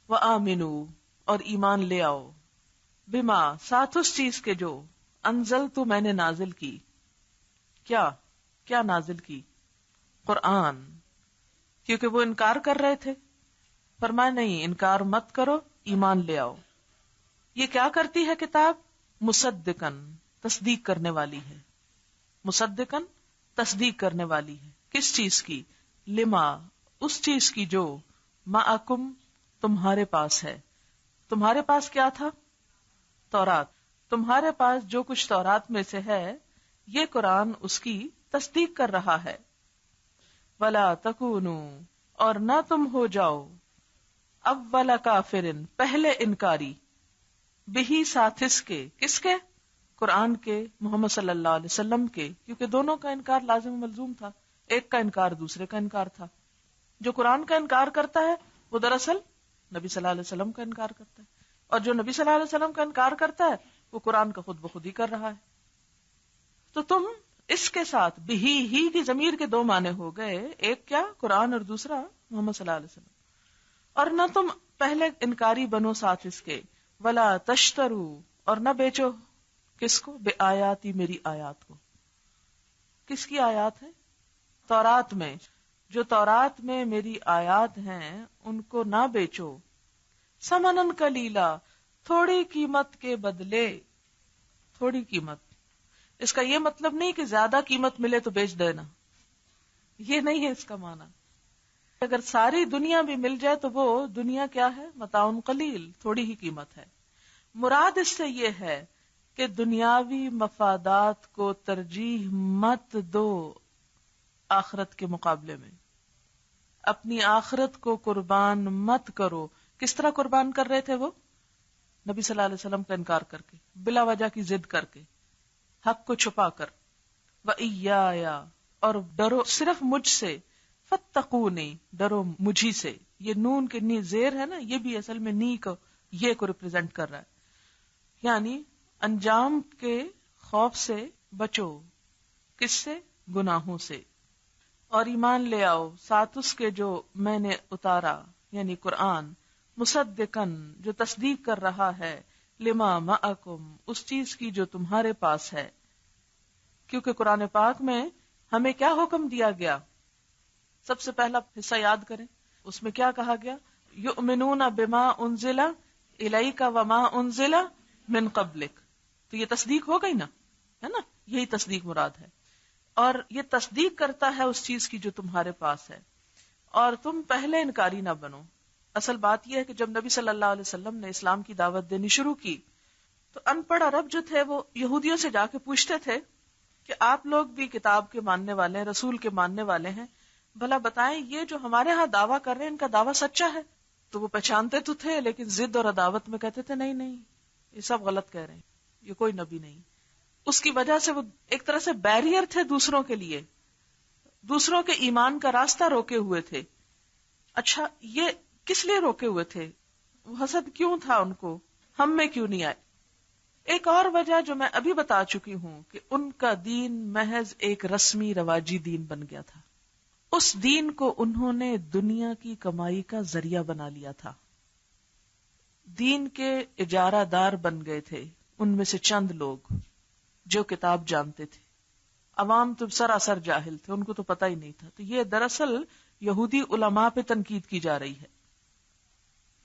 وآمنوا اور ایمان لے آؤ، بما ساتھ اس چیز کے جو انزلت میں نے نازل کی. کیا نازل کی؟ قرآن. کیونکہ وہ انکار کر رہے تھے، فرمایا نہیں انکار مت کرو، ایمان لے آؤ. یہ کیا کرتی ہے کتاب؟ مصدقن تصدیق کرنے والی ہے، مصدقن تصدیق کرنے والی ہے. کس چیز کی؟ لما اس چیز کی جو معکم تمہارے پاس ہے. تمہارے پاس کیا تھا؟ تورات. تمہارے پاس جو کچھ تورات میں سے ہے یہ قرآن اس کی تصدیق کر رہا ہے. ولا تکونوا اور نہ تم ہو جاؤ اول کافرن پہلے انکاری، بہی ساتھ اس کے. کس کے؟ قرآن کے، محمد صلی اللہ علیہ وسلم کے. کیونکہ دونوں کا انکار لازم و ملزوم تھا، ایک کا انکار دوسرے کا انکار تھا. جو قرآن کا انکار کرتا ہے وہ دراصل نبی صلی اللہ علیہ وسلم کا انکار کرتا ہے، اور جو نبی صلی اللہ علیہ وسلم کا انکار کرتا ہے وہ قرآن کا خود بخود ہی کر رہا ہے. تو تم اس کے ساتھ بھی کی ضمیر کے دو معنی ہو گئے، ایک کیا؟ قرآن، اور دوسرا محمد صلی اللہ علیہ وسلم. اور نہ تم پہلے انکاری بنو ساتھ اس کے. ولا تشترو اور نہ بیچو. کس کو؟ بے آیاتی میری آیات کو. کس کی آیات ہے؟ تورات میں. جو تورات میں میری آیات ہیں ان کو نہ بیچو. سمنن قلیلا تھوڑی قیمت کے بدلے. تھوڑی قیمت، اس کا یہ مطلب نہیں کہ زیادہ قیمت ملے تو بیچ دینا، یہ نہیں ہے اس کا معنی. اگر ساری دنیا بھی مل جائے تو وہ دنیا کیا ہے؟ متاع قلیل، تھوڑی ہی قیمت ہے. مراد اس سے یہ ہے کہ دنیاوی مفادات کو ترجیح مت دو آخرت کے مقابلے میں. اپنی آخرت کو قربان مت کرو. کس طرح قربان کر رہے تھے وہ؟ نبی صلی اللہ علیہ وسلم کا انکار کر کے، بلا وجہ کی ضد کر کے، حق کو چھپا کر. وَإِيَّايَ اور ڈرو صرف مجھ سے. فَاتَّقُونِي ڈرو مجھی سے. یہ نون کے نی زیر ہے نا، یہ بھی اصل میں نی کو یہ کو ریپرزینٹ کر رہا ہے، یعنی انجام کے خوف سے بچو. کس سے؟ گناہوں سے. اور ایمان لے آؤ ساتھ اس کے جو میں نے اتارا، یعنی قرآن. مصدقن جو تصدیق کر رہا ہے، لما معکم اس چیز کی جو تمہارے پاس ہے. کیونکہ قرآن پاک میں ہمیں کیا حکم دیا گیا؟ سب سے پہلا حصہ یاد کریں، اس میں کیا کہا گیا؟ یؤمنون بما انزل الیک وما انزل من قبلک. تو یہ تصدیق ہو گئی نا، ہے نا؟ یہی تصدیق مراد ہے. اور یہ تصدیق کرتا ہے اس چیز کی جو تمہارے پاس ہے، اور تم پہلے انکاری نہ بنو. اصل بات یہ ہے کہ جب نبی صلی اللہ علیہ وسلم نے اسلام کی دعوت دینی شروع کی تو ان پڑھ عرب جو تھے وہ یہودیوں سے جا کے پوچھتے تھے کہ آپ لوگ بھی کتاب کے ماننے والے ہیں، رسول کے ماننے والے ہیں، بھلا بتائیں یہ جو ہمارے ہاں دعویٰ کر رہے ہیں ان کا دعویٰ سچا ہے؟ تو وہ پہچانتے تو تھے لیکن ضد اور عداوت میں کہتے تھے نہیں یہ سب غلط کہہ رہے ہیں، یہ کوئی نبی نہیں. اس کی وجہ سے وہ ایک طرح سے بیریئر تھے دوسروں کے لیے، دوسروں کے ایمان کا راستہ روکے ہوئے تھے. اچھا یہ کس لیے روکے ہوئے تھے؟ وہ حسد کیوں تھا ان کو؟ ہم میں کیوں نہیں آئے؟ ایک اور وجہ جو میں ابھی بتا چکی ہوں کہ ان کا دین محض ایک رسمی رواجی دین بن گیا تھا. اس دین کو انہوں نے دنیا کی کمائی کا ذریعہ بنا لیا تھا. دین کے اجارہ دار بن گئے تھے ان میں سے چند لوگ جو کتاب جانتے تھے. عوام تو سراسر جاہل تھے، ان کو تو پتہ ہی نہیں تھا. تو یہ دراصل یہودی علماء پہ تنقید کی جا رہی ہے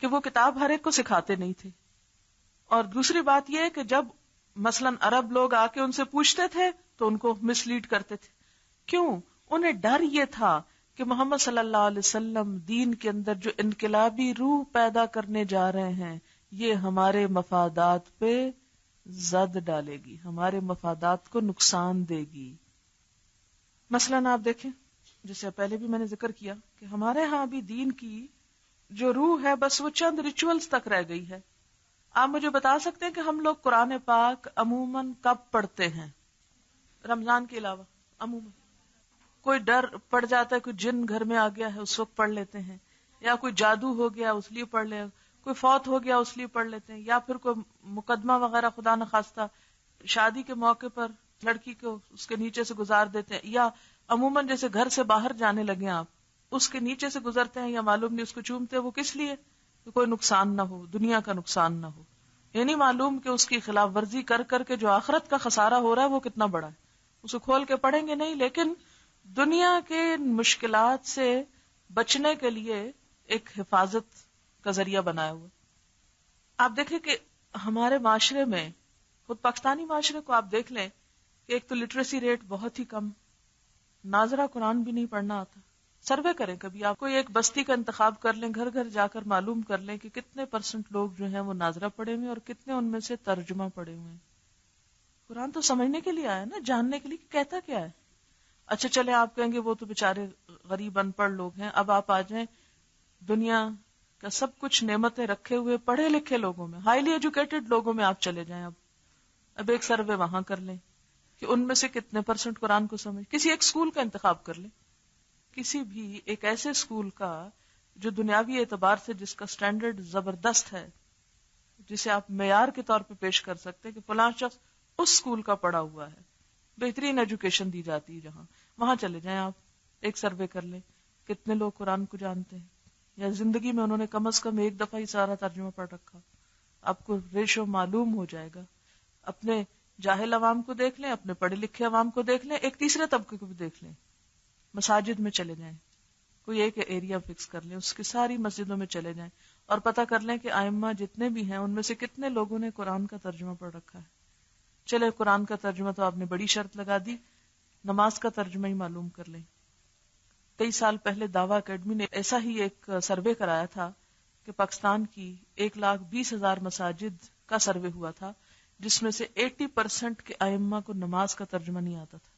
کہ وہ کتاب ہر ایک کو سکھاتے نہیں تھے. اور دوسری بات یہ ہے کہ جب مثلاً عرب لوگ آ کے ان سے پوچھتے تھے تو ان کو مس لیڈ کرتے تھے. کیوں؟ انہیں ڈر یہ تھا کہ محمد صلی اللہ علیہ وسلم دین کے اندر جو انقلابی روح پیدا کرنے جا رہے ہیں یہ ہمارے مفادات پہ زد ڈالے گی، ہمارے مفادات کو نقصان دے گی. مثلاً آپ دیکھیں، جیسے پہلے بھی میں نے ذکر کیا کہ ہمارے ہاں بھی دین کی جو روح ہے بس وہ چند ریچولز تک رہ گئی ہے. آپ مجھے بتا سکتے ہیں کہ ہم لوگ قرآن پاک عموماً کب پڑھتے ہیں؟ رمضان کے علاوہ عموماً کوئی ڈر پڑ جاتا ہے، کوئی جن گھر میں آ گیا ہے اس وقت پڑھ لیتے ہیں، یا کوئی جادو ہو گیا اس لیے پڑھ لے، کوئی فوت ہو گیا اس لیے پڑھ لیتے ہیں، یا پھر کوئی مقدمہ وغیرہ خدا نخواستہ شادی کے موقع پر لڑکی کو اس کے نیچے سے گزار دیتے ہیں، یا عموماً جیسے گھر سے باہر جانے لگے آپ اس کے نیچے سے گزرتے ہیں یا معلوم نہیں اس کو چومتے ہیں. وہ کس لیے؟ کہ کوئی نقصان نہ ہو، دنیا کا نقصان نہ ہو. یہ نہیں معلوم کہ اس کی خلاف ورزی کر کر کے جو آخرت کا خسارہ ہو رہا ہے وہ کتنا بڑا ہے. اسے کھول کے پڑھیں گے نہیں، لیکن دنیا کے مشکلات سے بچنے کے لیے ایک حفاظت کا ذریعہ بنایا ہوا. آپ دیکھیں کہ ہمارے معاشرے میں، خود پاکستانی معاشرے کو آپ دیکھ لیں کہ ایک تو لٹریسی ریٹ بہت ہی کم، ناظرہ قرآن بھی نہیں پڑھنا آتا. سروے کریں کبھی، آپ کوئی ایک بستی کا انتخاب کر لیں، گھر گھر جا کر معلوم کر لیں کہ کتنے % لوگ جو ہیں وہ ناظرہ پڑھے ہوئے اور کتنے ان میں سے ترجمہ پڑھے ہوئے ہیں. قرآن تو سمجھنے کے لیے آیا نا، جاننے کے لیے کہ کہتا کیا ہے. اچھا چلیں آپ کہیں گے وہ تو بےچارے غریب ان پڑھ لوگ ہیں. اب آپ آ جائیں دنیا کا سب کچھ نعمتیں رکھے ہوئے پڑھے لکھے لوگوں میں، ہائیلی ایجوکیٹڈ لوگوں میں آپ چلے جائیں. اب ایک سروے وہاں کر لیں کہ ان میں سے کتنے % قرآن کو سمجھ. کسی ایک اسکول کا انتخاب کر لیں، کسی بھی ایک ایسے اسکول کا جو دنیاوی اعتبار سے جس کا سٹینڈرڈ زبردست ہے، جسے آپ معیار کے طور پہ پیش کر سکتے کہ فلاں شخص اس اسکول کا پڑھا ہوا ہے، بہترین ایجوکیشن دی جاتی ہے جہاں، وہاں چلے جائیں آپ. ایک سروے کر لیں کتنے لوگ قرآن کو جانتے ہیں یا زندگی میں انہوں نے کم از کم ایک دفعہ ہی سارا ترجمہ پڑھ رکھا. آپ کو ریشو معلوم ہو جائے گا. اپنے جاہل عوام کو دیکھ لیں، اپنے پڑھے لکھے عوام کو دیکھ لیں، ایک تیسرے طبقے کو بھی دیکھ لیں. مساجد میں چلے جائیں، کوئی ایک ایریا فکس کر لیں، اس کی ساری مسجدوں میں چلے جائیں اور پتہ کر لیں کہ ائمہ جتنے بھی ہیں ان میں سے کتنے لوگوں نے قرآن کا ترجمہ پڑھ رکھا ہے. چلے قرآن کا ترجمہ تو آپ نے بڑی شرط لگا دی، نماز کا ترجمہ ہی معلوم کر لیں. کئی سال پہلے دعویٰ اکیڈمی نے ایسا ہی ایک سروے کرایا تھا کہ پاکستان کی 1,20,000 مساجد کا سروے ہوا تھا، جس میں سے 80% کے ائمہ کو نماز کا ترجمہ نہیں آتا تھا.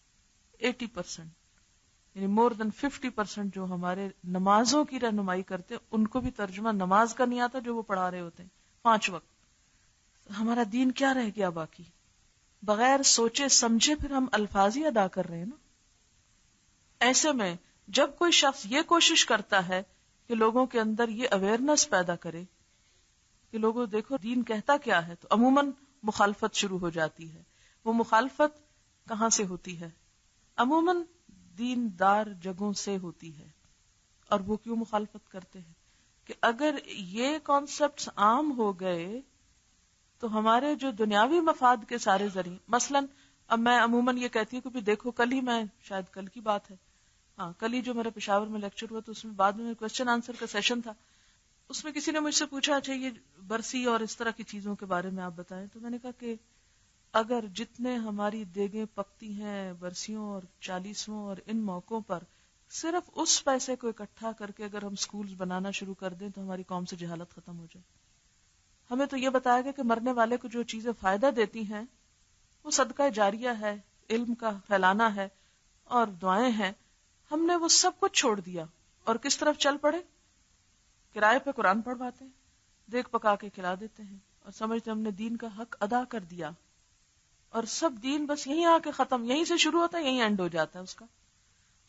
80%، یعنی مور دین 50% جو ہمارے نمازوں کی رہنمائی کرتے ان کو بھی ترجمہ نماز کا نہیں آتا جو وہ پڑھا رہے ہوتے ہیں 5 وقت. ہمارا دین کیا رہ گیا باقی؟ بغیر سوچے سمجھے پھر ہم الفاظ ہی ادا کر رہے ہیں نا. ایسے میں جب کوئی شخص یہ کوشش کرتا ہے کہ لوگوں کے اندر یہ اویئرنس پیدا کرے کہ لوگوں دیکھو دین کہتا کیا ہے، تو عموماً مخالفت شروع ہو جاتی ہے. وہ مخالفت کہاں سے ہوتی ہے؟ عموماً دین دار جگہوں سے ہوتی ہے. اور وہ کیوں مخالفت کرتے ہیں؟ کہ اگر یہ کانسیپٹس عام ہو گئے تو ہمارے جو دنیاوی مفاد کے سارے ذریعے، مثلا اب میں عموماً یہ کہتی ہوں کہ دیکھو کل ہی میں، شاید کل کی بات ہے، کل ہی جو میرا پشاور میں لیکچر ہوا تو اس میں بعد میں کوسچن آنسر کا سیشن تھا. اس میں کسی نے مجھ سے پوچھا اچھا یہ برسی اور اس طرح کی چیزوں کے بارے میں آپ بتائیں. تو میں نے کہا کہ اگر جتنے ہماری دیگیں پکتی ہیں برسیوں اور 40واں اور ان موقعوں پر، صرف اس پیسے کو اکٹھا کر کے اگر ہم سکولز بنانا شروع کر دیں تو ہماری قوم سے جہالت ختم ہو جائے. ہمیں تو یہ بتایا گیا کہ مرنے والے کو جو چیزیں فائدہ دیتی ہیں وہ صدقہ جاریہ ہے، علم کا پھیلانا ہے اور دعائیں ہیں. ہم نے وہ سب کچھ چھوڑ دیا اور کس طرف چل پڑے؟ کرائے پہ قرآن پڑھواتے ہیں، دیکھ پکا کے کھلا دیتے ہیں اور سمجھتے ہم نے دین کا حق ادا کر دیا. اور سب دین بس یہیں آ کے ختم، یہیں سے شروع ہوتا ہے یہیں اینڈ ہو جاتا ہے اس کا.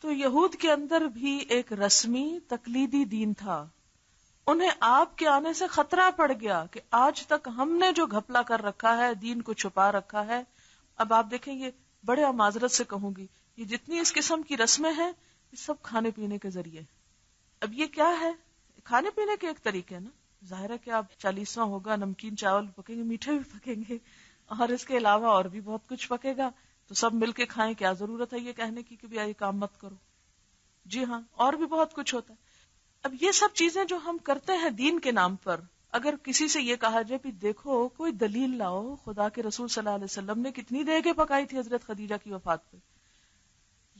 تو یہود کے اندر بھی ایک رسمی تقلیدی دین تھا. انہیں آپ کے آنے سے خطرہ پڑ گیا کہ آج تک ہم نے جو گھپلا کر رکھا ہے، دین کو چھپا رکھا ہے. اب آپ دیکھیں یہ بڑے معذرت سے کہوں گی، یہ جتنی اس قسم کی رسمیں ہیں یہ سب کھانے پینے کے ذریعے. اب یہ کیا ہے؟ کھانے پینے کے ایک طریقے نا. ظاہر ہے کہ آپ 40واں ہوگا، نمکین چاول پکیں گے، میٹھے بھی پکیں گے اور اس کے علاوہ اور بھی بہت کچھ پکے گا. تو سب مل کے کھائیں، کیا ضرورت ہے یہ کہنے کی کہ بھی یہ کام مت کرو. جی ہاں، اور بھی بہت کچھ ہوتا ہے. اب یہ سب چیزیں جو ہم کرتے ہیں دین کے نام پر، اگر کسی سے یہ کہا جائے بھی دیکھو کوئی دلیل لاؤ، خدا کے رسول صلی اللہ علیہ وسلم نے کتنی دیگیں پکائی تھی حضرت خدیجہ کی وفات پہ،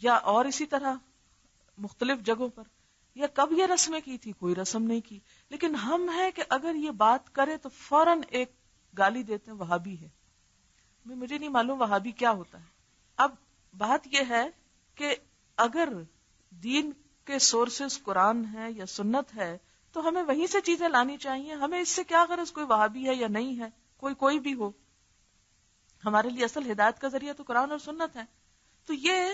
یا اور اسی طرح مختلف جگہوں پر، یا کب یہ رسمیں کی تھی، کوئی رسم نہیں کی. لیکن ہم ہیں کہ اگر یہ بات کرے تو فوراً ایک گالی دیتے ہیں، وہابی ہے. مجھے نہیں معلوم وہابی کیا ہوتا ہے. اب بات یہ ہے کہ اگر دین کے سورسز قرآن ہے یا سنت ہے تو ہمیں وہیں سے چیزیں لانی چاہیے. ہمیں اس سے کیا غرض کوئی وہابی ہے یا نہیں ہے، کوئی بھی ہو. ہمارے لیے اصل ہدایت کا ذریعہ تو قرآن اور سنت ہے. تو یہ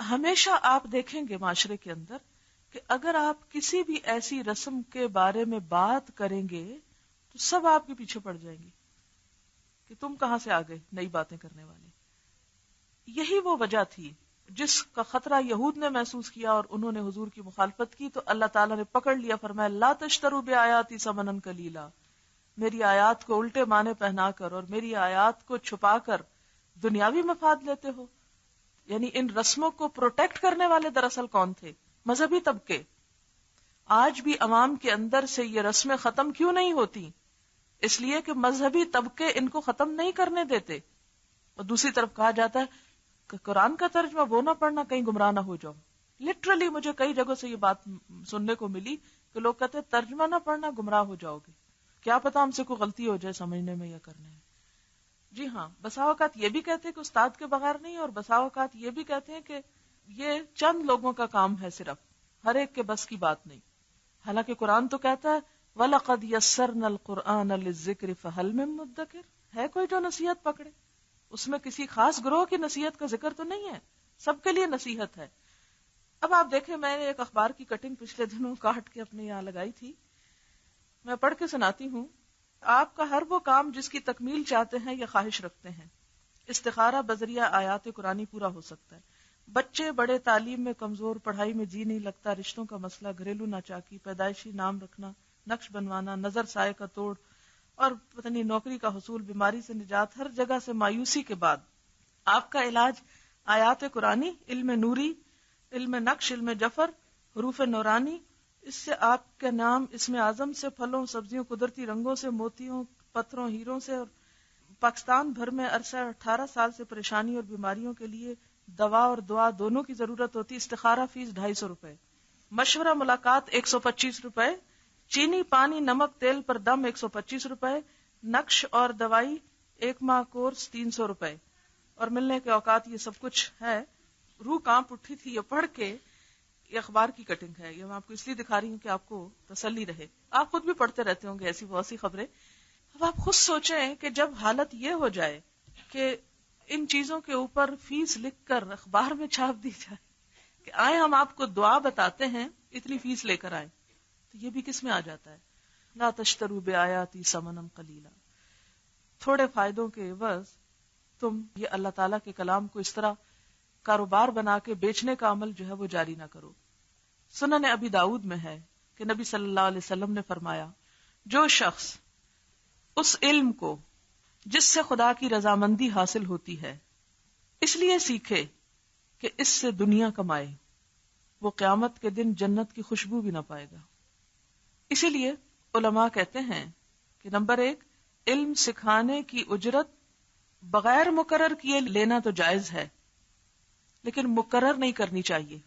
ہمیشہ آپ دیکھیں گے معاشرے کے اندر کہ اگر آپ کسی بھی ایسی رسم کے بارے میں بات کریں گے تو سب آپ کے پیچھے پڑ جائیں گے کہ تم کہاں سے آ گئے نئی باتیں کرنے والے. یہی وہ وجہ تھی جس کا خطرہ یہود نے محسوس کیا اور انہوں نے حضور کی مخالفت کی تو اللہ تعالیٰ نے پکڑ لیا، فرمایا لا تشتروا بآیاتی ثمنا قلیلا، میری آیات کو الٹے معنی پہنا کر اور میری آیات کو چھپا کر دنیاوی مفاد لیتے ہو۔ یعنی ان رسموں کو پروٹیکٹ کرنے والے دراصل کون تھے؟ مذہبی طبقے۔ آج بھی عوام کے اندر سے یہ رسمیں ختم کیوں نہیں ہوتی؟ اس لیے کہ مذہبی طبقے ان کو ختم نہیں کرنے دیتے۔ اور دوسری طرف کہا جاتا ہے کہ قرآن کا ترجمہ وہ نہ پڑھنا کہیں گمراہ نہ ہو جاؤ۔ لٹرلی مجھے کئی جگہوں سے یہ بات سننے کو ملی کہ لوگ کہتے ہیں ترجمہ نہ پڑھنا گمراہ ہو جاؤ گے۔ کیا پتا ہم سے کوئی غلطی ہو جائے سمجھنے میں یا کرنے میں۔ جی ہاں، بسا اوقات یہ بھی کہتے ہیں کہ استاد کے بغیر نہیں، اور بسا اوقات یہ بھی کہتے ہیں کہ یہ چند لوگوں کا کام ہے، صرف ہر ایک کے بس کی بات نہیں۔ حالانکہ قرآن تو کہتا ہے وَلَقَدْ يَسَّرْنَا الْقُرْآنَ لِلذِّكْرِ فَهَلْ مِن مُدَّكِرٍ، ہے کوئی جو نصیحت پکڑے؟ اس میں کسی خاص گروہ کی نصیحت کا ذکر تو نہیں ہے، سب کے لیے نصیحت ہے۔ اب آپ دیکھیں، میں نے ایک اخبار کی کٹنگ پچھلے دنوں کاٹ کے اپنے یہاں لگائی تھی، میں پڑھ کے سناتی ہوں۔ آپ کا ہر وہ کام جس کی تکمیل چاہتے ہیں یا خواہش رکھتے ہیں، استخارہ بذریعہ آیات قرآنی پورا ہو سکتا ہے۔ بچے بڑے تعلیم میں کمزور، پڑھائی میں جی نہیں لگتا، رشتوں کا مسئلہ، گھریلو ناچاکی، پیدائشی نام رکھنا، نقش بنوانا، نظر سائے کا توڑ اور پتہ نہیں نوکری کا حصول، بیماری سے نجات، ہر جگہ سے مایوسی کے بعد آپ کا علاج آیات قرآنی، علم نوری، علم نقش، علم جفر، حروف نورانی، اس سے آپ کا نام، اسم اعظم سے، پھلوں سبزیوں، قدرتی رنگوں سے، موتیوں، پتھروں، ہیروں سے۔ اور پاکستان بھر میں عرصہ 18 سال سے پریشانی اور بیماریوں کے لیے دوا اور دعا دونوں کی ضرورت ہوتی۔ استخارہ فیس 250 روپے، مشورہ ملاقات 125 روپے، چینی پانی نمک تیل پر دم 125 روپے، نقش اور دوائی 1 ماہ کورس 300 روپے، اور ملنے کے اوقات یہ سب کچھ ہے۔ روح کانپ اٹھی تھی یہ پڑھ کے۔ یہ اخبار کی کٹنگ ہے، یہ میں آپ کو اس لیے دکھا رہی ہوں کہ آپ کو تسلی رہے۔ آپ خود بھی پڑھتے رہتے ہوں گے ایسی بہت سی خبریں۔ اب آپ خود سوچیں کہ جب حالت یہ ہو جائے کہ ان چیزوں کے اوپر فیس لکھ کر اخبار میں چھاپ دی جائے کہ آئے ہم آپ کو دعا بتاتے ہیں، اتنی فیس لے کر آئے، تو یہ بھی کس میں آ جاتا ہے؟ لا تشتروا بآیاتی ثمنا قلیلا۔ تھوڑے فائدوں کے عوض تم یہ اللہ تعالیٰ کے کلام کو اس طرح کاروبار بنا کے بیچنے کا عمل جو ہے وہ جاری نہ کرو۔ سنن ابی داؤد میں ہے کہ نبی صلی اللہ علیہ وسلم نے فرمایا، جو شخص اس علم کو جس سے خدا کی رضامندی حاصل ہوتی ہے اس لیے سیکھے کہ اس سے دنیا کمائے، وہ قیامت کے دن جنت کی خوشبو بھی نہ پائے گا۔ اسی لیے علماء کہتے ہیں کہ نمبر 1، علم سکھانے کی اجرت بغیر مقرر کیے لینا تو جائز ہے، لیکن مقرر نہیں کرنی چاہیے۔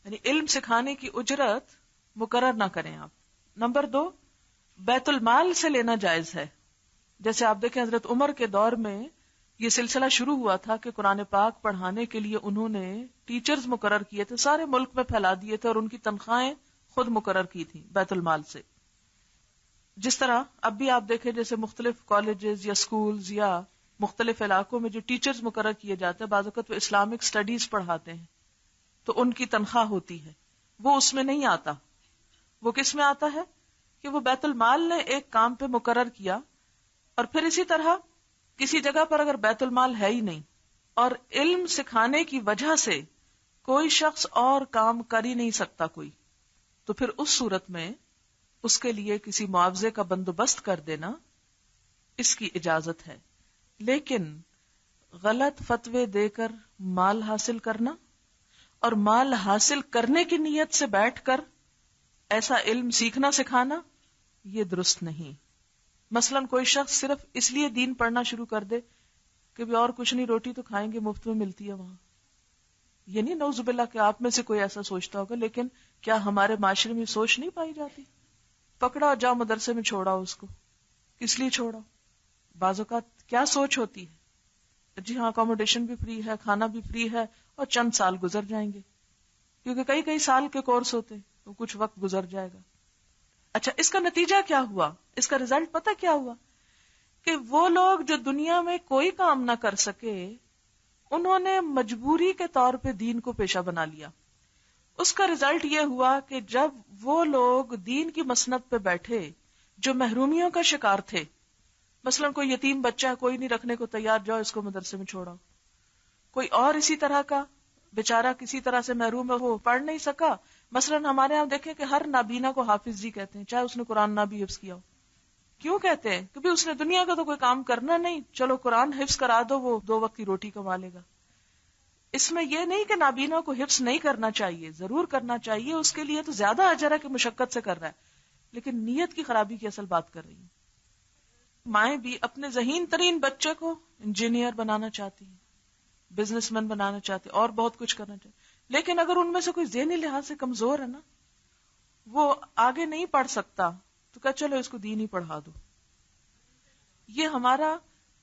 یعنی علم سکھانے کی اجرت مقرر نہ کریں آپ۔ نمبر 2، بیت المال سے لینا جائز ہے۔ جیسے آپ دیکھیں حضرت عمر کے دور میں یہ سلسلہ شروع ہوا تھا کہ قرآن پاک پڑھانے کے لیے انہوں نے ٹیچرز مقرر کیے تھے، سارے ملک میں پھیلا دیے تھے، اور ان کی تنخواہیں خود مقرر کی تھیں بیت المال سے۔ جس طرح اب بھی آپ دیکھیں جیسے مختلف کالجز یا سکولز یا مختلف علاقوں میں جو ٹیچرز مقرر کیے جاتے ہیں، بعض اوقات وہ اسلامک سٹڈیز پڑھاتے ہیں، تو ان کی تنخواہ ہوتی ہے، وہ اس میں نہیں آتا۔ وہ کس میں آتا ہے کہ وہ بیت المال نے ایک کام پہ مقرر کیا، اور پھر اسی طرح کسی جگہ پر اگر بیت المال ہے ہی نہیں اور علم سکھانے کی وجہ سے کوئی شخص اور کام کر ہی نہیں سکتا کوئی، تو پھر اس صورت میں اس کے لیے کسی معاوضے کا بندوبست کر دینا، اس کی اجازت ہے۔ لیکن غلط فتوے دے کر مال حاصل کرنا اور مال حاصل کرنے کی نیت سے بیٹھ کر ایسا علم سیکھنا سکھانا، یہ درست نہیں۔ مثلا کوئی شخص صرف اس لیے دین پڑھنا شروع کر دے کہ بھی اور کچھ نہیں، روٹی تو کھائیں گے، مفت میں ملتی ہے وہاں، یہ نہیں نعوذ باللہ کہ آپ میں سے کوئی ایسا سوچتا ہوگا، لیکن کیا ہمارے معاشرے میں سوچ نہیں پائی جاتی؟ پکڑا اور جاؤ مدرسے میں چھوڑا اس کو، کس لیے چھوڑا؟ بعض اوقات کیا سوچ ہوتی ہے، جی ہاں اکوموڈیشن بھی فری ہے، کھانا بھی فری ہے، اور چند سال گزر جائیں گے، کیونکہ کئی سال کے کورس ہوتے تو کچھ وقت گزر جائے گا۔ اچھا، اس کا نتیجہ کیا ہوا؟ اس کا رزلٹ پتہ کیا ہوا؟ کہ وہ لوگ جو دنیا میں کوئی کام نہ کر سکے، انہوں نے مجبوری کے طور پہ دین کو پیشہ بنا لیا۔ اس کا رزلٹ یہ ہوا کہ جب وہ لوگ دین کی مسند پہ بیٹھے جو محرومیوں کا شکار تھے، مثلا کوئی یتیم بچہ ہے، کوئی نہیں رکھنے کو تیار، جاؤ اس کو مدرسے میں چھوڑاؤ، کوئی اور اسی طرح کا بیچارہ کسی طرح سے محروم ہے، وہ پڑھ نہیں سکا. مثلاً ہمارے یہاں دیکھیں کہ ہر نابینا کو حافظ جی کہتے ہیں، چاہے اس نے قرآن نہ بھی حفظ کیا ہو. کیوں کہتے ہیں؟ کیونکہ اس نے دنیا کا تو کوئی کام کرنا نہیں، چلو قرآن حفظ کرا دو، وہ 2 وقت کی روٹی کما لے گا. اس میں یہ نہیں کہ نابینا کو حفظ نہیں کرنا چاہیے، ضرور کرنا چاہیے، اس کے لیے تو زیادہ اجر ہے کہ مشقت سے کر رہا ہے، لیکن نیت کی خرابی کی اصل بات کر رہی ہیں. مائیں بھی اپنے ذہین ترین بچے کو انجینئر بنانا چاہتی ہیں، بزنس مین بنانا چاہتی، اور بہت کچھ کرنا چاہتی، لیکن اگر ان میں سے کوئی ذہنی لحاظ سے کمزور ہے نا، وہ آگے نہیں پڑھ سکتا، تو کہ چلو اس کو دین ہی پڑھا دو. یہ ہمارا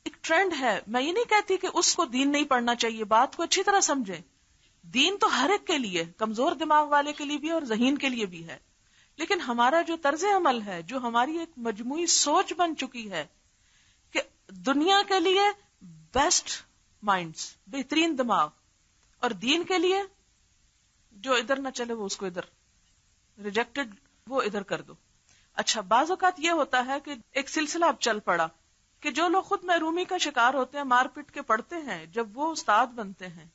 ایک ٹرینڈ ہے. میں یہ نہیں کہتی کہ اس کو دین نہیں پڑھنا چاہیے، بات کو اچھی طرح سمجھیں. دین تو ہر ایک کے لیے، کمزور دماغ والے کے لیے بھی اور ذہین کے لیے بھی ہے، لیکن ہمارا جو طرز عمل ہے، جو ہماری ایک مجموعی سوچ بن چکی ہے کہ دنیا کے لیے بیسٹ مائنڈز، بہترین دماغ، اور دین کے لیے جو ادھر نہ چلے وہ اس کو ادھر، ریجیکٹڈ وہ ادھر کر دو. اچھا، بعض اوقات یہ ہوتا ہے کہ ایک سلسلہ اب چل پڑا کہ جو لوگ خود محرومی کا شکار ہوتے ہیں، مار پیٹ کے پڑھتے ہیں، جب وہ استاد بنتے ہیں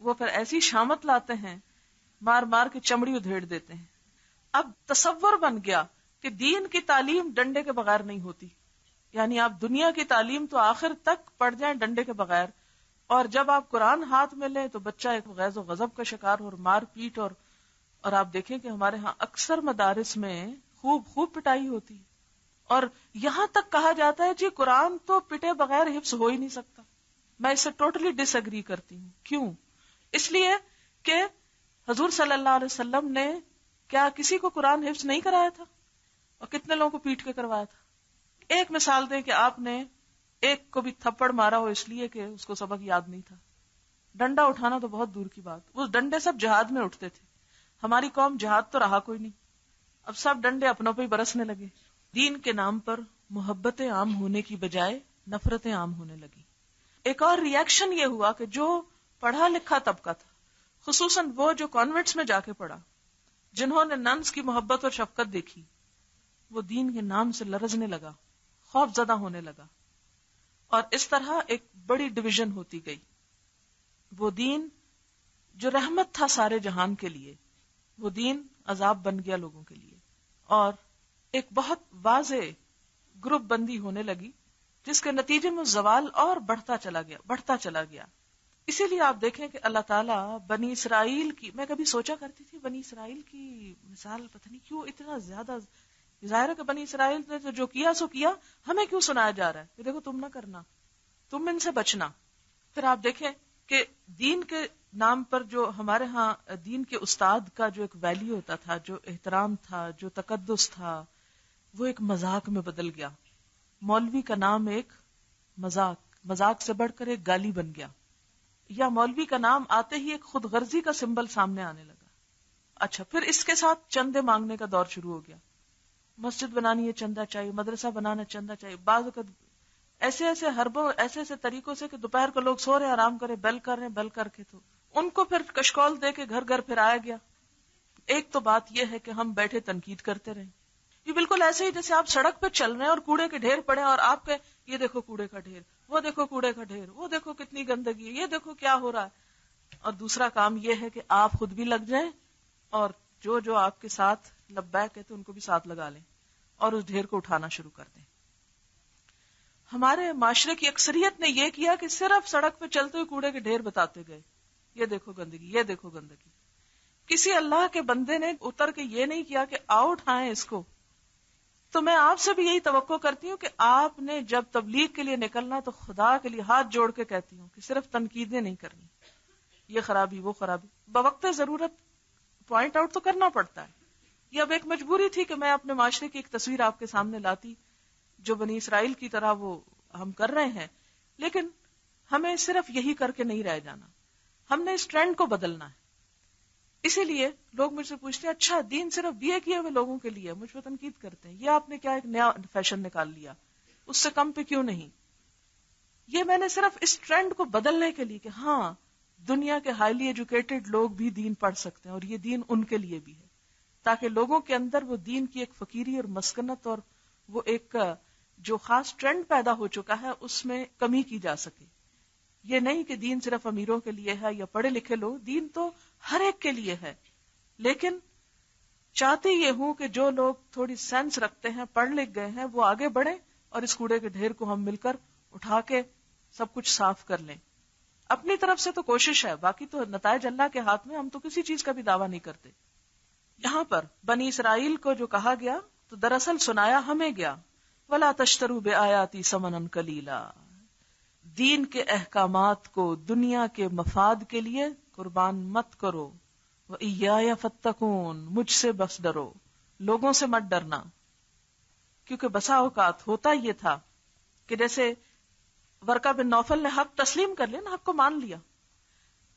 وہ پھر ایسی شامت لاتے ہیں، مار مار کے چمڑی ادھیڑ دیتے ہیں. اب تصور بن گیا کہ دین کی تعلیم ڈنڈے کے بغیر نہیں ہوتی، یعنی آپ دنیا کی تعلیم تو آخر تک پڑھ جائیں ڈنڈے کے بغیر، اور جب آپ قرآن ہاتھ میں لیں تو بچہ ایک غیظ و غضب کا شکار اور مار پیٹ، اور آپ دیکھیں کہ ہمارے ہاں اکثر مدارس میں خوب پٹائی ہوتی ہے، اور یہاں تک کہا جاتا ہے جی قرآن تو پٹے بغیر حفظ ہو ہی نہیں سکتا. میں اس سے ٹوٹلی ڈس ایگری کرتی ہوں. کیوں؟ اس لیے کہ حضور صلی اللہ علیہ وسلم نے کیا کسی کو قرآن حفظ نہیں کرایا تھا؟ اور کتنے لوگوں کو پیٹ کے کروایا تھا؟ ایک مثال دیں کہ آپ نے ایک کو بھی تھپڑ مارا ہو اس لیے کہ اس کو سبق یاد نہیں تھا. ڈنڈا اٹھانا تو بہت دور کی بات، وہ ڈنڈے سب جہاد میں اٹھتے تھے. ہماری قوم جہاد تو رہا کوئی نہیں، اب سب ڈنڈے اپنوں پہ ہی برسنے لگے. دین کے نام پر محبتیں عام ہونے کی بجائے نفرتیں عام ہونے لگی. ایک اور ری ایکشن یہ ہوا کہ جو پڑھا لکھا طبقہ تھا، خصوصاً وہ جو کانوینٹس میں جا کے پڑھا، جنہوں نے ننس کی محبت اور شفقت دیکھی، وہ دین کے نام سے لرزنے لگا، خوف زدہ ہونے لگا، اور اس طرح ایک بڑی ڈویژن ہوتی گئی. وہ دین جو رحمت تھا سارے جہان کے لیے، وہ دین عذاب بن گیا لوگوں کے لیے، اور ایک بہت واضح گروپ بندی ہونے لگی، جس کے نتیجے میں زوال اور بڑھتا چلا گیا. اسی لیے آپ دیکھیں کہ اللہ تعالیٰ بنی اسرائیل کی، میں کبھی سوچا کرتی تھی بنی اسرائیل کی مثال پتہ نہیں کیوں اتنا زیادہ ظاہر ہے کہ بنی اسرائیل نے جو کیا سو کیا، ہمیں کیوں سنایا جا رہا ہے کہ دیکھو تم نہ کرنا، تم ان سے بچنا. پھر آپ دیکھیں کہ دین کے نام پر جو ہمارے ہاں دین کے استاد کا جو ایک ویلیو ہوتا تھا، جو احترام تھا، جو تقدس تھا، وہ ایک مذاق میں بدل گیا. مولوی کا نام ایک مذاق سے بڑھ کر ایک گالی بن گیا، یا مولوی کا نام آتے ہی ایک خود غرضی کا سمبل سامنے آنے لگا. اچھا، پھر اس کے ساتھ چندے مانگنے کا دور شروع ہو گیا. مسجد بنانی ہے چندہ چاہیے، مدرسہ بنانا چندہ چاہیے. بعض اوقات ایسے حربوں ایسے طریقوں سے کہ دوپہر کو لوگ سو رہے آرام کرے، بیل کر رہے بیل کر کے، تو ان کو پھر کشکول دے کے گھر گھر پھر آیا گیا. ایک تو بات یہ ہے کہ ہم بیٹھے تنقید کرتے رہیں. یہ بالکل ایسے ہی جیسے آپ سڑک پہ چل رہے ہیں اور کوڑے کے ڈھیر پڑے اور آپ کے یہ دیکھو کوڑے کا ڈھیر، وہ دیکھو کوڑے کا ڈھیر، وہ دیکھو کتنی گندگی ہے، یہ دیکھو کیا ہو رہا ہے. اور دوسرا کام یہ ہے کہ آپ خود بھی لگ جائیں اور جو آپ کے ساتھ لبیک ہے تو ان کو بھی ساتھ لگا لیں اور اس ڈھیر کو اٹھانا شروع کر دیں. ہمارے معاشرے کی اکثریت نے یہ کیا کہ صرف سڑک پہ چلتے ہوئے کوڑے کے ڈھیر بتاتے گئے، یہ دیکھو گندگی، یہ دیکھو گندگی. کسی اللہ کے بندے نے اتر کے یہ نہیں کیا کہ آؤ اٹھائیں اس کو. تو میں آپ سے بھی یہی توقع کرتی ہوں کہ آپ نے جب تبلیغ کے لیے نکلنا تو خدا کے لیے ہاتھ جوڑ کے کہتی ہوں کہ صرف تنقیدیں نہیں کرنی، یہ خرابی وہ خرابی، بوقت ضرورت پوائنٹ آؤٹ تو کرنا پڑتا ہے. یہ اب ایک مجبوری تھی کہ میں اپنے معاشرے کی ایک تصویر آپ کے سامنے لاتی جو بنی اسرائیل کی طرح وہ ہم کر رہے ہیں. لیکن ہمیں صرف یہی کر کے نہیں رہ جانا، ہم نے اس ٹرینڈ کو بدلنا ہے. اسی لیے لوگ مجھ سے پوچھتے ہیں اچھا دین صرف BA کیے ہوئے لوگوں کے لیے، مجھ پہ تنقید کرتے ہیں یہ آپ نے کیا ایک نیا فیشن نکال لیا، اس سے کم پہ کیوں نہیں. یہ میں نے صرف اس ٹرینڈ کو بدلنے کے لیے کہ ہاں دنیا کے ہائیلی ایجوکیٹڈ لوگ بھی دین پڑھ سکتے ہیں اور یہ دین ان کے لیے بھی ہے، تاکہ لوگوں کے اندر وہ دین کی ایک فقیری اور مسکنت اور وہ ایک جو خاص ٹرینڈ پیدا ہو چکا ہے اس میں کمی کی جا سکے. یہ نہیں کہ دین صرف امیروں کے لیے ہے یا پڑھے لکھے لوگ، دین تو ہر ایک کے لیے ہے، لیکن چاہتی یہ ہوں کہ جو لوگ تھوڑی سینس رکھتے ہیں، پڑھ لکھ گئے ہیں، وہ آگے بڑھیں اور اس کوڑے کے ڈھیر کو ہم مل کر اٹھا کے سب کچھ صاف کر لیں. اپنی طرف سے تو کوشش ہے، باقی تو نتائج اللہ کے ہاتھ میں، ہم تو کسی چیز کا بھی دعویٰ نہیں کرتے. یہاں پر بنی اسرائیل کو جو کہا گیا تو دراصل سنایا ہمیں گیا. وَلَا تَشْتَرُوا بِآيَاتِي ثَمَنًا قَلِيلًا، دین کے احکامات کو دنیا کے مفاد کے لیے قربان مت کرو. وَإِيَّايَ فَاتَّقُونِ، مجھ سے بس ڈرو، لوگوں سے مت ڈرنا. کیونکہ بسا اوقات ہوتا یہ تھا کہ جیسے ورقہ بن نوفل نے حق تسلیم کر لیا نا، حق کو مان لیا.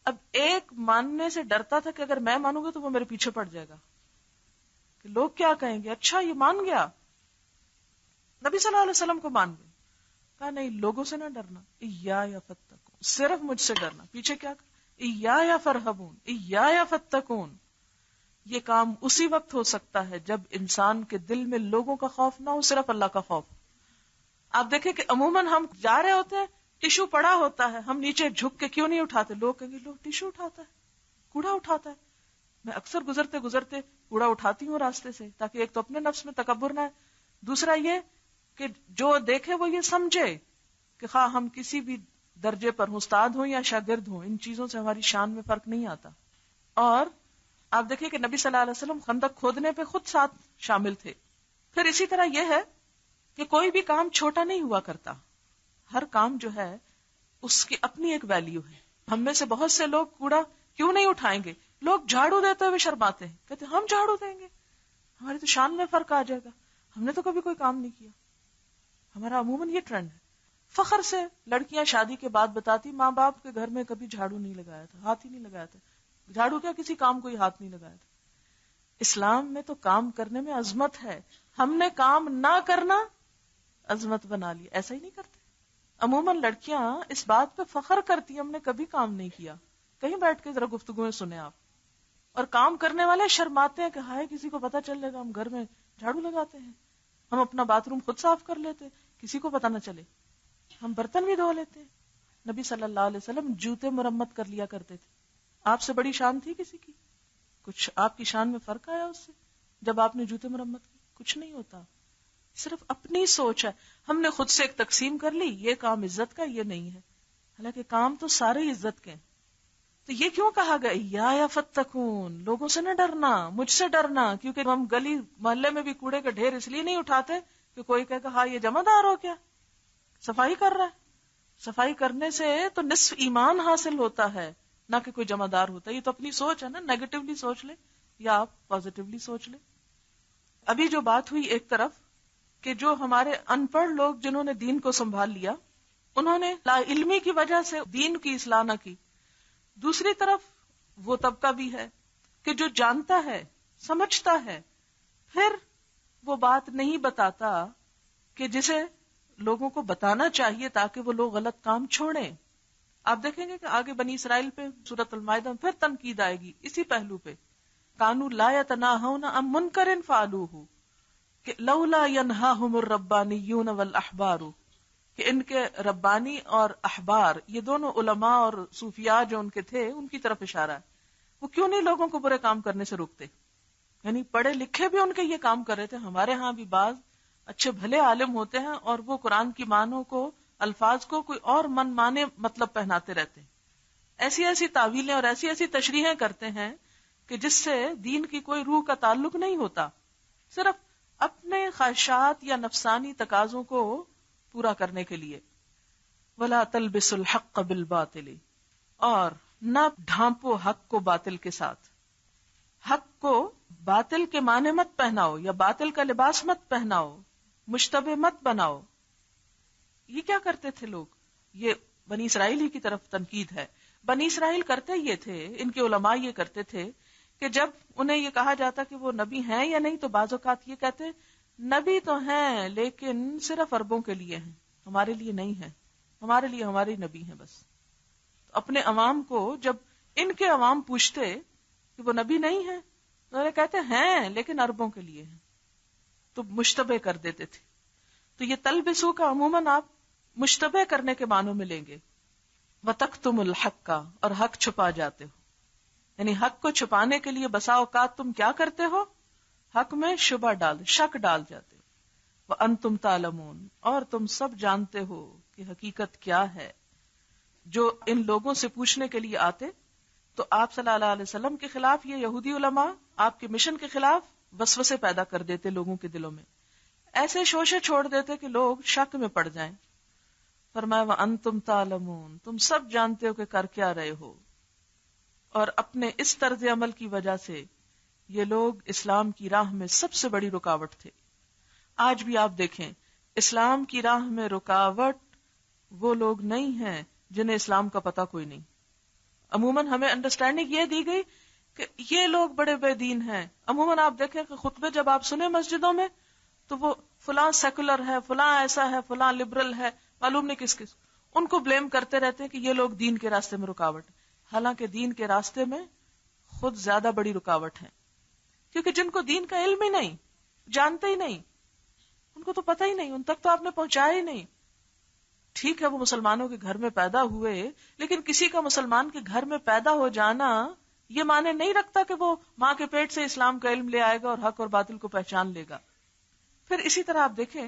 اب ایک ماننے سے ڈرتا تھا کہ اگر میں مانوں گا تو وہ میرے پیچھے پڑ جائے گا کہ لوگ کیا کہیں گے. اچھا یہ مان گیا، نبی صلی اللہ علیہ وسلم کو مان گئے. کہا نہیں، لوگوں سے نہ ڈرنا، ایایا فتقون، صرف مجھ سے ڈرنا. پیچھے کیا ایایا فرہبون، ایایا فتقون. یہ کام اسی وقت ہو سکتا ہے جب انسان کے دل میں لوگوں کا خوف نہ ہو، صرف اللہ کا خوف. آپ دیکھیں کہ عموماً ہم جا رہے ہوتے ہیں، ٹیشو پڑا ہوتا ہے، ہم نیچے جھک کے کیوں نہیں اٹھاتے؟ لوگ کہیں گے لوگ ٹیشو اٹھاتا ہے، کوڑا اٹھاتا ہے. میں اکثر گزرتے گزرتے کوڑا اٹھاتی ہوں راستے سے، تاکہ ایک تو اپنے نفس میں تکبر نہ ہے، دوسرا یہ کہ جو دیکھے وہ یہ سمجھے کہ خواہ ہم کسی بھی درجے پر ہوں، استاد ہوں یا شاگرد ہوں، ان چیزوں سے ہماری شان میں فرق نہیں آتا. اور آپ دیکھیں کہ نبی صلی اللہ علیہ وسلم خندق کھودنے پہ خود ساتھ شامل تھے. پھر اسی طرح یہ ہے کہ کوئی بھی کام چھوٹا نہیں ہوا کرتا، ہر کام جو ہے اس کی اپنی ایک ویلیو ہے. ہم میں سے بہت سے لوگ کوڑا کیوں نہیں اٹھائیں گے؟ لوگ جھاڑو دیتے ہوئے شرماتے ہیں، کہتے ہم جھاڑو دیں گے، ہماری تو شان میں فرق آ جائے گا، ہم نے تو کبھی کوئی کام نہیں کیا. ہمارا عموماً یہ ٹرینڈ ہے. فخر سے لڑکیاں شادی کے بعد بتاتی ماں باپ کے گھر میں کبھی جھاڑو نہیں لگایا تھا، ہاتھ ہی نہیں لگایا تھا. جھاڑو کیا کسی کام کو ہی ہاتھ نہیں لگایا تھا. اسلام میں تو کام کرنے میں عظمت ہے، ہم نے کام نہ کرنا عظمت بنا لی. ایسا ہی نہیں کرتے. عموماً لڑکیاں اس بات پہ فخر کرتی ہم نے کبھی کام نہیں کیا. کہیں بیٹھ کے ذرا گفتگویں سنیں آپ. اور کام کرنے والے شرماتے ہیں کہ ہائے کسی کو پتا چل جائے گا ہم گھر میں جھاڑو لگاتے ہیں، ہم اپنا باتھ روم خود صاف کر لیتے کسی کو پتا نہ چلے، ہم برتن بھی دھو لیتے. نبی صلی اللہ علیہ وسلم جوتے مرمت کر لیا کرتے تھے. آپ سے بڑی شان تھی کسی کی؟ کچھ آپ کی شان میں فرق آیا اس سے جب آپ نے جوتے مرمت کی؟ کچھ نہیں ہوتا، صرف اپنی سوچ ہے. ہم نے خود سے ایک تقسیم کر لی، یہ کام عزت کا، یہ نہیں ہے، حالانکہ کام تو سارے عزت کے ہیں. تو یہ کیوں کہا گیا یا فتقون، لوگوں سے نہ ڈرنا، مجھ سے ڈرنا. کیونکہ ہم گلی محلے میں بھی کوڑے کے ڈھیر اس لیے نہیں اٹھاتے کہ کوئی کہے کہ ہاں یہ جمع دار ہو کیا، صفائی کر رہا ہے. صفائی کرنے سے تو نصف ایمان حاصل ہوتا ہے، نہ کہ کوئی جمع دار ہوتا ہے. یہ تو اپنی سوچ ہے نا، نیگیٹولی سوچ لے یا آپ پازیٹیولی سوچ لے. ابھی جو بات ہوئی ایک طرف کہ جو ہمارے ان پڑھ لوگ جنہوں نے دین کو سنبھال لیا، انہوں نے لا علمی کی وجہ سے دین کی اصلاح نہ کی. دوسری طرف وہ طبقہ بھی ہے کہ جو جانتا ہے، سمجھتا ہے، پھر وہ بات نہیں بتاتا کہ جسے لوگوں کو بتانا چاہیے تاکہ وہ لوگ غلط کام چھوڑیں. آپ دیکھیں گے کہ آگے بنی اسرائیل پہ سورۃ المائدہ میں پھر تنقید آئے گی اسی پہلو پہ. کانوا لا یتناہون عن منکر فعلوہ، کہ لولا ینہاہم الربانیون والاحبار، کہ ان کے ربانی اور احبار، یہ دونوں علماء اور صوفیاء جو ان کے تھے، ان کی طرف اشارہ ہے. وہ کیوں نہیں لوگوں کو برے کام کرنے سے روکتے؟ یعنی پڑھے لکھے بھی ان کے یہ کام کر رہے تھے. ہمارے ہاں بھی بعض اچھے بھلے عالم ہوتے ہیں اور وہ قرآن کی معنوں کو، الفاظ کو کوئی اور من مانے مطلب پہناتے رہتے ہیں، ایسی ایسی تعویلیں اور ایسی ایسی تشریحیں کرتے ہیں کہ جس سے دین کی کوئی روح کا تعلق نہیں ہوتا، صرف اپنے خواہشات یا نفسانی تقاضوں کو پورا کرنے کے لیے. وَلَا تَلْبِسُوا الْحَقَّ بِالْبَاطِلِ، اور نہ ڈھانپو حق کو باطل کے ساتھ. حق کو باطل کے معنی مت پہناؤ یا باطل کا لباس مت پہناؤ، مشتبہ مت بناؤ. یہ کیا کرتے تھے لوگ؟ یہ بنی اسرائیل ہی کی طرف تنقید ہے. بنی اسرائیل کرتے یہ تھے، ان کے علماء یہ کرتے تھے کہ جب انہیں یہ کہا جاتا کہ وہ نبی ہیں یا نہیں تو بعض اوقات یہ کہتے نبی تو ہیں لیکن صرف عربوں کے لیے ہیں، ہمارے لیے نہیں ہے، ہمارے لیے ہمارے نبی ہیں بس. اپنے عوام کو جب ان کے عوام پوچھتے کہ وہ نبی نہیں ہیں تو وہ کہتے ہیں لیکن عربوں کے لیے ہیں، تو مشتبہ کر دیتے تھے. تو یہ تلبسو کا عموماً آپ مشتبہ کرنے کے معنوں میں لیں گے. وَتَكْتُمُ الْحَقَّ، اور حق چھپا جاتے ہو. یعنی حق کو چھپانے کے لیے بسا اوقات تم کیا کرتے ہو؟ حق میں شبہ شک ڈال جاتے ہو. وَأَنْتُمْ تَعْلَمُونَ، اور تم سب جانتے ہو کہ حقیقت کیا ہے. جو ان لوگوں سے پوچھنے کے لیے آتے تو آپ صلی اللہ علیہ وسلم کے خلاف یہ یہودی علماء آپ کے مشن کے خلاف وسوسے پیدا کر دیتے لوگوں کے دلوں میں، ایسے شوشے چھوڑ دیتے کہ لوگ شک میں پڑ جائیں. فرمایا وَأَنْتُمْ تَعْلَمُونَ، تم سب جانتے ہو کہ کر کیا رہے ہو. اور اپنے اس طرز عمل کی وجہ سے یہ لوگ اسلام کی راہ میں سب سے بڑی رکاوٹ تھے. آج بھی آپ دیکھیں اسلام کی راہ میں رکاوٹ وہ لوگ نہیں ہیں جنہیں اسلام کا پتہ کوئی نہیں. عموماً ہمیں انڈرسٹینڈنگ یہ دی گئی کہ یہ لوگ بڑے بے دین ہیں. عموماً آپ دیکھیں کہ خطبے جب آپ سنیں مسجدوں میں تو وہ فلاں سیکولر ہے، فلاں ایسا ہے، فلاں لبرل ہے، معلوم نہیں کس کس، ان کو بلیم کرتے رہتے ہیں کہ یہ لوگ دین کے راستے میں رکاوٹ. حالانکہ دین کے راستے میں خود زیادہ بڑی رکاوٹ ہے، کیونکہ جن کو دین کا علم ہی نہیں، جانتے ہی نہیں، ان کو تو پتہ ہی نہیں، ان تک تو آپ نے پہنچایا ہی نہیں. ٹھیک ہے وہ مسلمانوں کے گھر میں پیدا ہوئے، لیکن کسی کا مسلمان کے گھر میں پیدا ہو جانا یہ معنی نہیں رکھتا کہ وہ ماں کے پیٹ سے اسلام کا علم لے آئے گا اور حق اور باطل کو پہچان لے گا. پھر اسی طرح آپ دیکھیں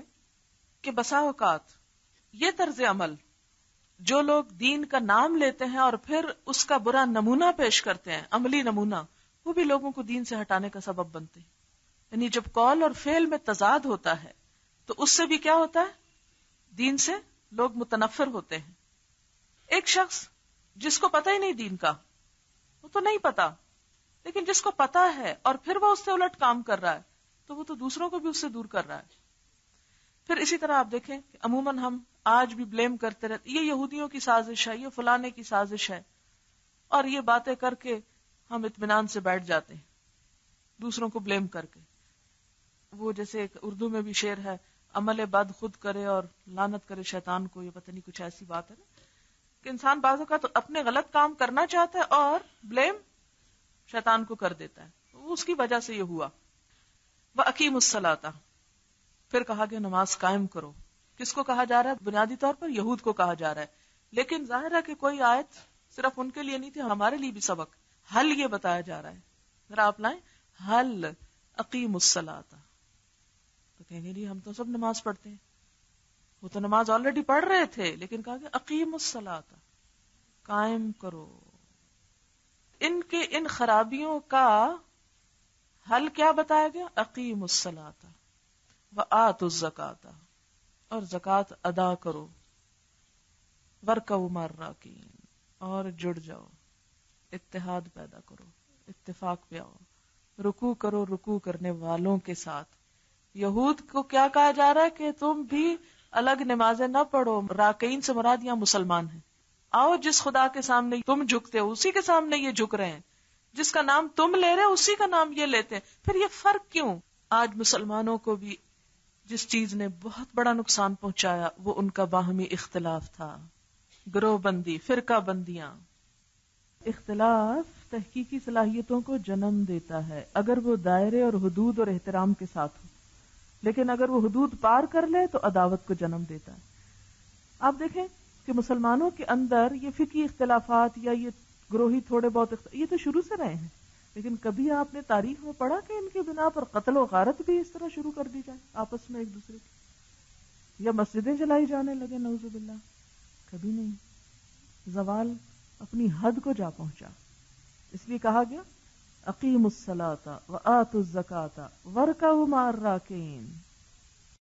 کہ بسا اوقات یہ طرز عمل جو لوگ دین کا نام لیتے ہیں اور پھر اس کا برا نمونہ پیش کرتے ہیں، عملی نمونہ، وہ بھی لوگوں کو دین سے ہٹانے کا سبب بنتے ہیں. یعنی جب قول اور فعل میں تضاد ہوتا ہے تو اس سے بھی کیا ہوتا ہے؟ دین سے لوگ متنفر ہوتے ہیں. ایک شخص جس کو پتہ ہی نہیں دین کا، وہ تو نہیں پتا، لیکن جس کو پتا ہے اور پھر وہ اس سے الٹ کام کر رہا ہے تو وہ تو دوسروں کو بھی اس سے دور کر رہا ہے. پھر اسی طرح آپ دیکھیں کہ عموماً ہم آج بھی بلیم کرتے رہتے، یہ یہودیوں کی سازش ہے، یہ فلانے کی سازش ہے، اور یہ باتیں کر کے ہم اطمینان سے بیٹھ جاتے ہیں دوسروں کو بلیم کر کے. وہ جیسے ایک اردو میں بھی شعر ہے، عمل بد خود کرے اور لعنت کرے شیطان کو، یہ پتہ نہیں کچھ ایسی بات ہے نا کہ انسان بعضوں کا تو اپنے غلط کام کرنا چاہتا ہے اور بلیم شیطان کو کر دیتا ہے. اس کی وجہ سے یہ ہوا. وَأَقِیمُوا الصَّلَاةَ، پھر کہا کہ نماز قائم کرو. کس کو کہا جا رہا ہے؟ بنیادی طور پر یہود کو کہا جا رہا ہے، لیکن ظاہر ہے کہ کوئی آیت صرف ان کے لیے نہیں تھی، ہمارے لیے بھی سبق. حل یہ بتایا جا رہا ہے، ذرا آپ لائیں، حل اقیموا الصلاۃ. تو کہیں گے ہم تو سب نماز پڑھتے ہیں، وہ تو نماز آلریڈی پڑھ رہے تھے، لیکن کہا کہ اقیموا الصلاۃ، قائم کرو. ان کے ان خرابیوں کا حل کیا بتایا گیا؟ اقیموا الصلاۃ وآتوا الزکاۃ، اور زکوٰۃ ادا کرو. وارکعوا مع الراکعین، اور جڑ جاؤ، اتحاد پیدا کرو، اتفاق پہ آؤ، رکوع کرو رکوع کرنے والوں کے ساتھ. یہود کو کیا کہا جا رہا ہے کہ تم بھی الگ نمازیں نہ پڑھو. راکعین سے مراد یہاں مسلمان ہیں. آؤ جس خدا کے سامنے تم جھکتے ہو اسی کے سامنے یہ جھک رہے ہیں، جس کا نام تم لے رہے ہو اسی کا نام یہ لیتے ہیں. پھر یہ فرق کیوں؟ آج مسلمانوں کو بھی جس چیز نے بہت بڑا نقصان پہنچایا وہ ان کا باہمی اختلاف تھا، گروہ بندی، فرقہ بندیاں. اختلاف تحقیقی صلاحیتوں کو جنم دیتا ہے اگر وہ دائرے اور حدود اور احترام کے ساتھ ہو، لیکن اگر وہ حدود پار کر لے تو عداوت کو جنم دیتا ہے. آپ دیکھیں کہ مسلمانوں کے اندر یہ فقہی اختلافات یا یہ گروہی تھوڑے بہت یہ تو شروع سے رہے ہیں، لیکن کبھی آپ نے تاریخ میں پڑھا کہ ان کی بنا پر قتل و غارت بھی اس طرح شروع کر دی جائے آپس میں ایک دوسرے کی، یا مسجدیں جلائی جانے لگے؟ نعوذ باللہ، کبھی نہیں. زوال اپنی حد کو جا پہنچا. اس لیے کہا گیا اقیموا الصلاۃ وآتوا الزکاۃ وارکعوا مع الراکعین.